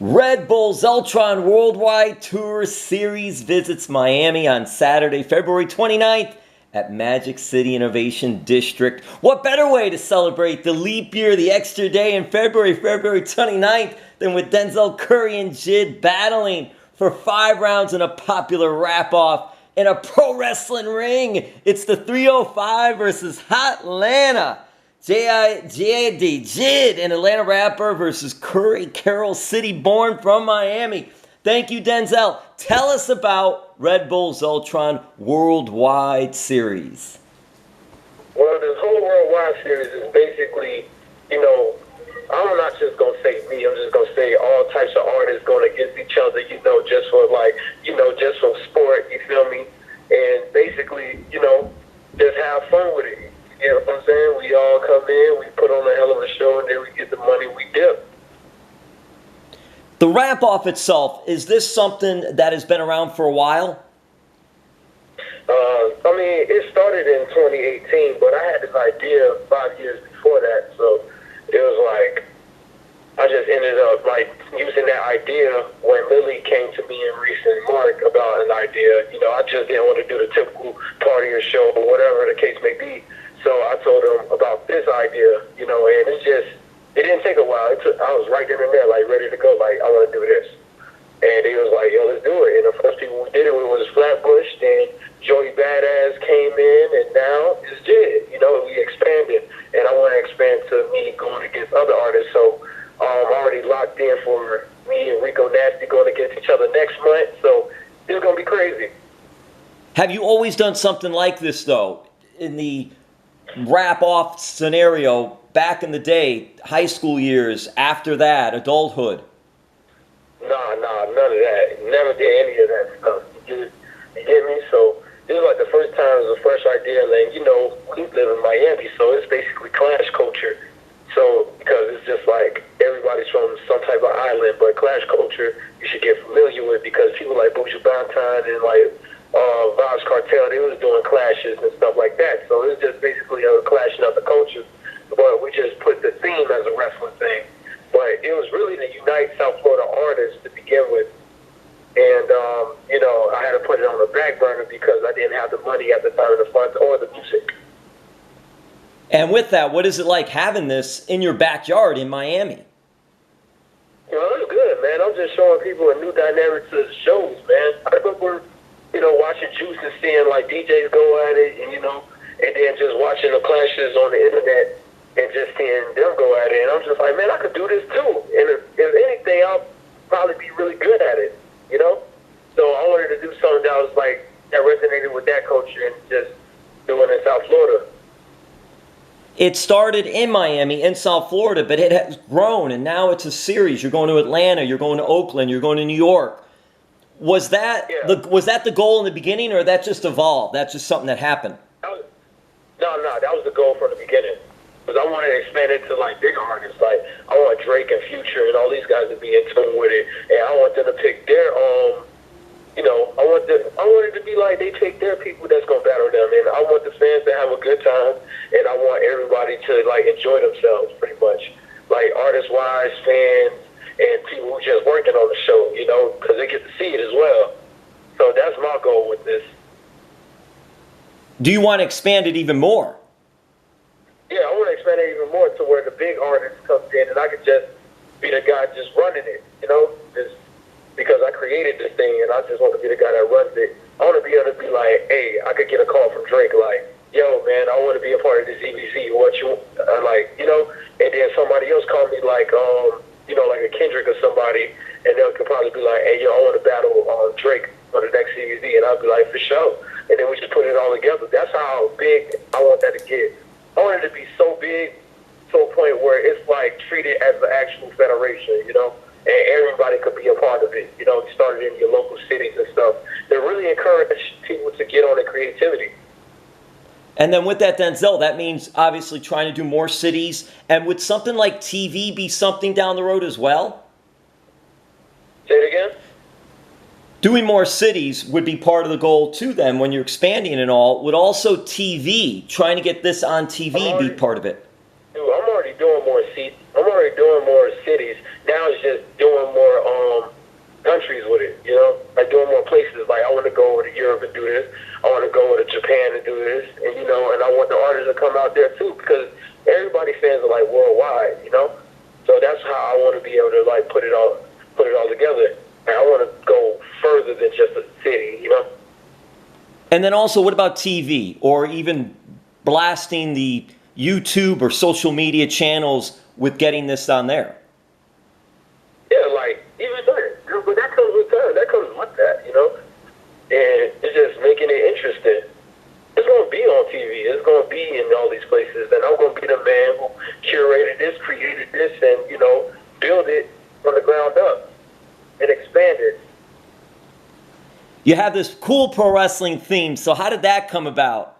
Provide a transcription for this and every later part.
Red Bull Zeltron Worldwide Tour Series visits Miami on Saturday, February 29th at Magic City Innovation District. What better way to celebrate the leap year, the extra day in February 29th, than with Denzel Curry and JID battling for 5 rounds in a popular rap-off in a pro wrestling ring. It's the 305 versus Hotlanta. J.I.D, JID, an Atlanta rapper versus Curry, Carroll City born from Miami. Thank you, Denzel. Tell us about Red Bull Zeltron Worldwide Series. Well, this whole Worldwide Series is basically, I'm not just going to say me, I'm just going to say all types of artists going against each other, just for just for sport, you feel me? And basically, just have fun with it. You know what I'm saying? We all come in, we put on a hell of a show, and then we get the money, we dip. The rap-off itself, is this something that has been around for a while? It started in 2018, but I had this idea 5 years before that, so it was like, I just ended up using that idea when Lily came to me in recent Mark about an idea. I just didn't want to do the typical party or show or whatever the case may be. So I told him about this idea, and it didn't take a while. I was right then and there, ready to go, I want to do this. And he was like, yo, let's do it. And the first people we did it with was Flatbush, then Joey Badass came in, and now it's JID. We expanded, and I want to expand to me going against other artists. So I'm already locked in for me and Rico Nasty going against each other next month. So it's going to be crazy. Have you always done something like this, though, in the rap-off scenario back in the day, high school years, after that, adulthood? Nah, none of that. Never did any of that stuff. You get me? So this is the first time it was a fresh idea. And we live in Miami, so it's basically clash culture. So because it's just everybody's from some type of island, but clash culture you should get familiar with because people like Buju Banton and Vibes Cartel, they was doing clashes and stuff like that. So it's just basically a clashing of the cultures. But we just put the theme as a wrestling thing. But it was really to unite South Florida artists to begin with. And, I had to put it on the back burner because I didn't have the money at the time of the funds or the music. And with that, what is it like having this in your backyard in Miami? It's good, man. I'm just showing people a new dynamic to the shows, man. I remember, watching Juice and seeing DJs go at it, and then just watching the clashes on the internet and just seeing them go at it. And I'm just like, man, I could do this too. And if anything, I'll probably be really good at it, So I wanted to do something that was that resonated with that culture and just doing it in South Florida. It started in Miami, in South Florida, but it has grown, and now it's a series. You're going to Atlanta, you're going to Oakland, you're going to New York. Was that the goal in the beginning, or that just evolved? That's just something that happened? No, that was the goal from the beginning. Because I wanted to expand it to bigger artists. I want Drake and Future and all these guys to be in tune with it, and I want them to pick their I want it to be they pick their people that's gonna battle them, and I want the fans to have a good time, and I want everybody to enjoy themselves, pretty much, artist wise, fans, and people who just working on the show, because they get to see it as well. So that's my goal with this. Do you want to expand it even more? Yeah, I want to expand it even more to where the big artist comes in, and I could just be the guy just running it, just because I created this thing, and I just want to be the guy that runs it. I want to be able to be hey, I could get a call from Drake, yo, man, I want to be a part of this EBC. What you and then somebody else call me a Kendrick or somebody, and they could probably be hey, yo, I want to battle Drake for the next CBC, and I'll be for sure. And then we just put it all together. That's how big I want that to get. I want it to be so big to a point where it's treated as an actual federation, and everybody could be a part of it. You started in your local cities and stuff. They really encourage people to get on the creativity. And then with that, Denzel, that means obviously trying to do more cities. And would something like TV be something down the road as well? Say it again? Doing more cities would be part of the goal too then when you're expanding and all. Would also TV, trying to get this on TV, be part of it? Dude, I'm already doing more cities. Now it's just doing more put it all together. And I want to go further than just a city, you know. And then also, what about TV or even blasting the YouTube or social media channels with getting this on there? Yeah, like even that, but that comes with time. That comes with that, you know. And it's just making it interesting. It's going to be on TV. It's going to be in all these places. And I'm going to be the man who curated this, created this, and, you know, build it from the ground up and expand it. You have this cool pro wrestling theme. So how did that come about?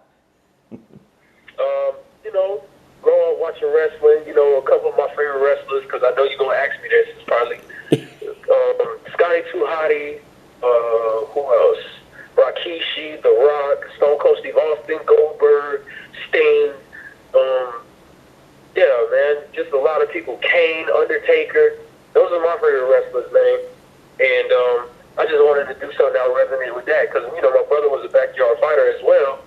You know, growing up watching wrestling, you know, a couple of my favorite wrestlers, because I know you're going to ask me this, is probably Scotty, Hotty, who else? Rikishi, The Rock, Stone Cold Steve Austin, Goldberg, Sting. Yeah, man, just a lot of people. Kane, Undertaker. Those are my favorite wrestlers, man. And I just wanted to do something that would resonate with that because, you know, my brother was a backyard fighter as well.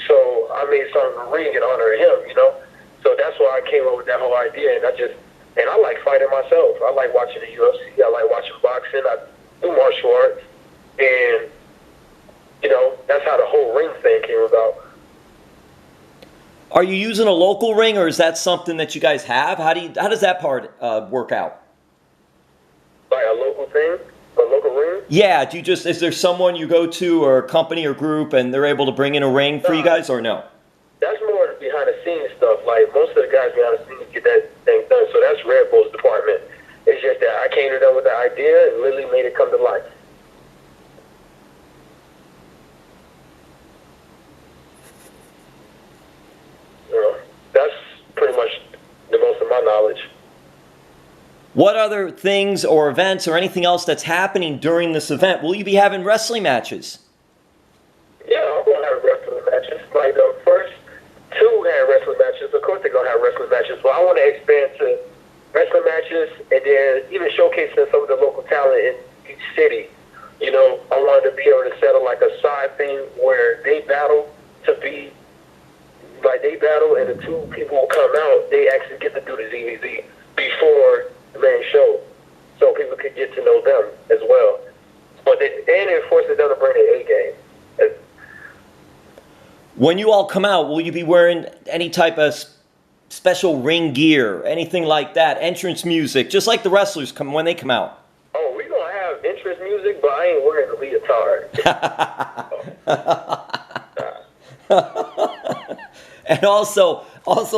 So I made something in the ring in honor of him, you know. So that's why I came up with that whole idea. And I like fighting myself. I like watching the UFC. I like watching boxing. I do martial arts. And, you know, that's how the whole ring thing came about. Are you using a local ring, or is that something that you guys have? How does that part work out? Like a local thing? A local ring? Yeah. Is there someone you go to or a company or group and they're able to bring in a ring for you guys, or no? That's more behind the scenes stuff. Like most of the guys behind the scenes get that thing done. So that's Red Bull's department. It's just that I came to them with the idea and literally made it come to life. That's pretty much the most of my knowledge. What other things or events or anything else that's happening during this event? Will you be having wrestling matches? Yeah, I'm going to have wrestling matches. Like the first two had wrestling matches. Of course they're going to have wrestling matches. But I want to expand to wrestling matches and then even showcasing some of the local talent in each city. You know, I wanted to be able to settle like a side thing where they battle to be like they battle and the two people who come out, they actually get to do the ZVZ before the main show, so people could get to know them as well. But it forces them to bring their A game. When you all come out, will you be wearing any type of special ring gear, anything like that? Entrance music, just like the wrestlers come when they come out. Oh, we're gonna have entrance music, but I ain't wearing the leotard. And also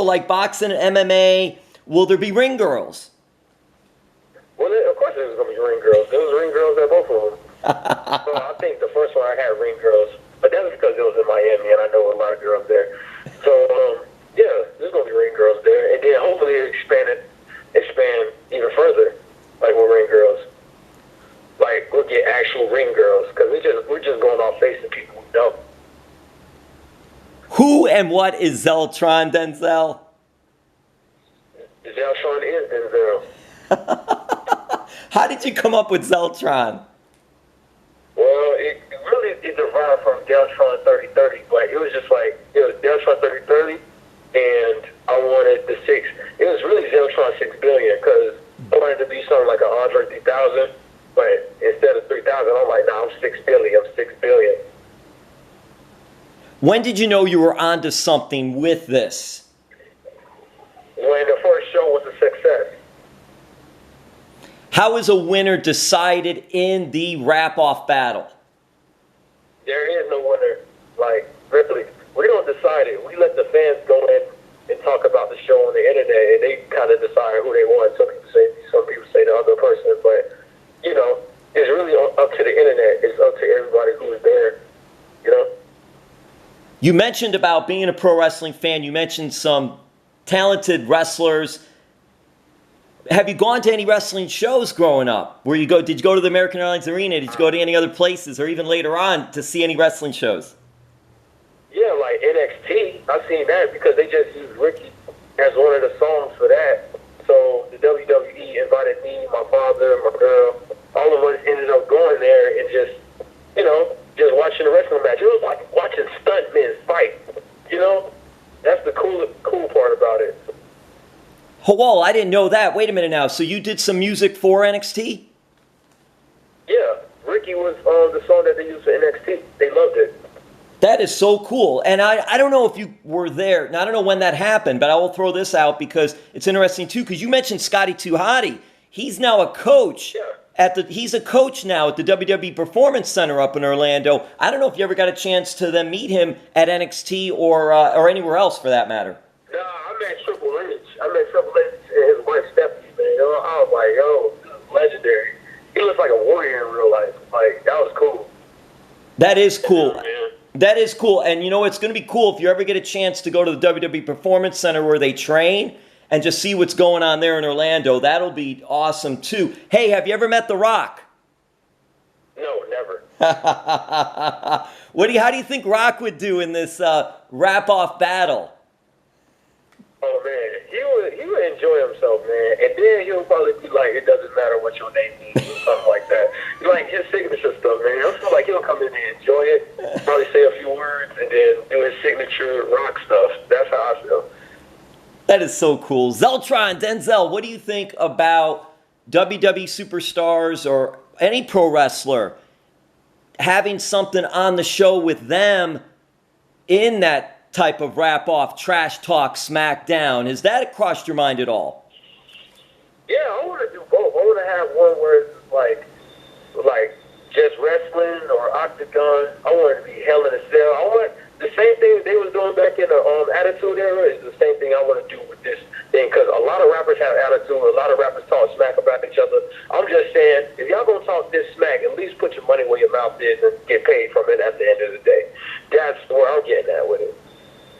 like boxing and MMA, will there be ring girls? Well, of course there's going to be ring girls. There was ring girls at both of them. So I think the first one I had ring girls, but that was because it was in Miami and I know a lot of girls there. So, yeah, there's going to be ring girls there. And then hopefully expand even further, like with ring girls. Like, we'll get actual ring girls because we're just going off facing people who know. Who and what is Zeltron, Denzel? Zeltron is Denzel. How did you come up with Zeltron? Well, it derived from Zeltron 3030, but it was just like, it was Zeltron 3030, and I wanted the 6. It was really Zeltron 6 billion, because I wanted to be something like an Andre 3000, but instead of 3000, I'm like, nah, I'm 6 billion, I'm 6 billion. When did you know you were onto something with this? When the first show was a success. How is a winner decided in the wrap-off battle? There is no winner. Like, really, we don't decide it. We let the fans go in and talk about the show on the internet, and they kind of decide who they want. Some people say the other person, but, you know, it's really up to the internet. It's up to everybody who's there, you know? You mentioned about being a pro wrestling fan. You mentioned some talented wrestlers. Have you gone to any wrestling shows growing up? Did you go to the American Airlines Arena? Did you go to any other places or even later on to see any wrestling shows? Yeah, like NXT. I've seen that because they just used Ricky as one of the songs for that. So the WWE invited me, my father, my girl. All of us ended up going there and just, you know, just watching the wrestling match. It was like watching stuntmen fight, you know? That's the cool part about it. Oh, well, I didn't know that. Wait a minute now. So you did some music for NXT? Yeah, Ricky was the song that they used for NXT. They loved it. That is so cool. And I don't know if you were there. Now, I don't know when that happened, but I will throw this out because it's interesting too, because you mentioned Scotty Hotty. He's now a coach. Yeah. He's a coach now at the WWE Performance Center up in Orlando. I don't know if you ever got a chance to then meet him at NXT or anywhere else for that matter. Nah, I met Triple H. I met Triple H and his wife Stephanie, man. I was like, yo, this is legendary. He looks like a warrior in real life. Like, that was cool. That is cool. Yeah, that is cool. And you know, it's going to be cool if you ever get a chance to go to the WWE Performance Center where they train and just see what's going on there in Orlando. That'll be awesome too. Hey, have you ever met The Rock? No, never. How do you think Rock would do in this rap-off battle? Oh, man. He would enjoy himself, man. And then he'll probably be like, it doesn't matter what your name is or something like that. Like his signature stuff, man. I feel like he'll come in and enjoy it, probably say a few words, and then do his signature rock stuff. That's how I feel. That is so cool. Zeltron, Denzel, what do you think about WWE superstars or any pro wrestler having something on the show with them in that type of rap-off, trash talk, smackdown? Has that crossed your mind at all? Yeah, I want to do both. I want to have one where it's like just wrestling or octagon. I want it to be Hell in a Cell. I want the same thing they was doing back in the Attitude Era is the same thing I want to do with this thing, because a lot of rappers have attitude. A lot of rappers talk smack about each other. I'm just saying, if y'all gonna talk this smack, at least put your money where your mouth is and get paid from it at the end of the day. That's where I'm getting at with it.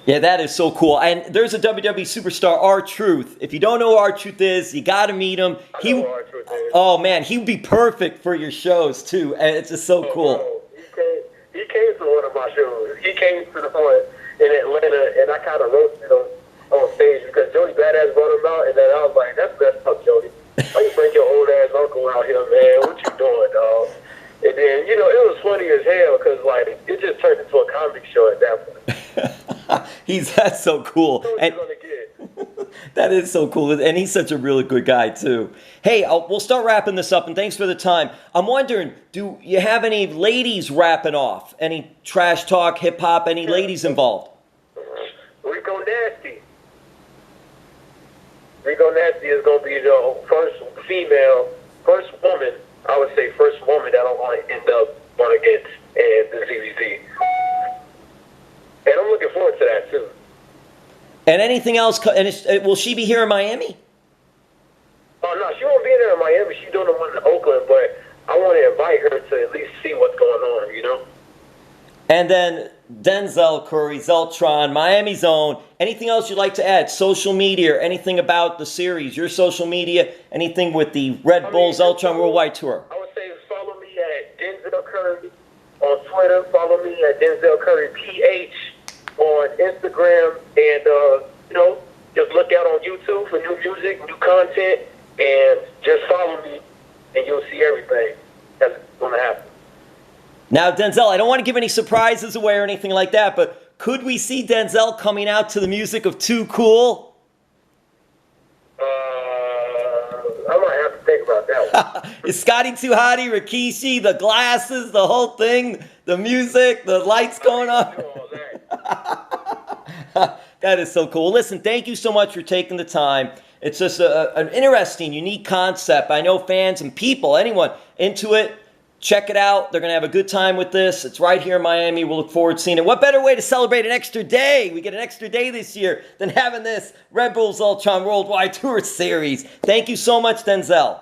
Yeah, that is so cool. And there's a WWE superstar, R-Truth. If you don't know who R-Truth is, you got to meet him. I know who R-Truth is. Oh, man, he would be perfect for your shows, too. And it's just so cool. Bro, he came to one of my shows. He came to the one in Atlanta, and I kind of roasted him on stage because Jody Badass brought him out, and then I was like, that's messed up, Jody. Why you bring your old ass uncle out here, man? What you doing, dog? And then, you know, it was funny as hell because, like, it just turned into a comedy show at that point. That's so cool. And Gonna get. that is so cool. And he's such a really good guy, too. Hey, we'll start wrapping this up, and thanks for the time. I'm wondering, do you have any ladies rapping off? Any trash talk, hip-hop, any ladies involved? Rico Nasty. Rico Nasty is going to be the first woman, I would say first woman that I'm going to end up going against in the ZVZ. And I'm looking forward to that, too. And anything else? And will she be here in Miami? Oh, no, she won't be there in Miami. She's doing the one in Oakland, but I want to invite her to at least see what's going on, you know? And then Denzel Curry, Zeltron, Miami Zone. Anything else you'd like to add? Social media or anything about the series? Your social media? Anything with the Red Bull Zeltron Worldwide Tour? I would say follow me at Denzel Curry on Twitter. Follow me at Denzel Curry PH on Instagram. And, you know, just look out on YouTube for new music, new content. And just follow me, and you'll see everything that's going to happen. Now, Denzel, I don't want to give any surprises away or anything like that, but could we see Denzel coming out to the music of Too Cool? I might have to think about that one. Is Scotty too Hotty, Rikishi, the glasses, the whole thing, the music, the lights going on? That is so cool. Listen, thank you so much for taking the time. It's just an interesting, unique concept. I know fans and people, anyone into it, check it out. They're going to have a good time with this. It's right here in Miami. We'll look forward to seeing it. What better way to celebrate an extra day? We get an extra day this year than having this Red Bull Zeltron Worldwide Tour Series. Thank you so much, Denzel.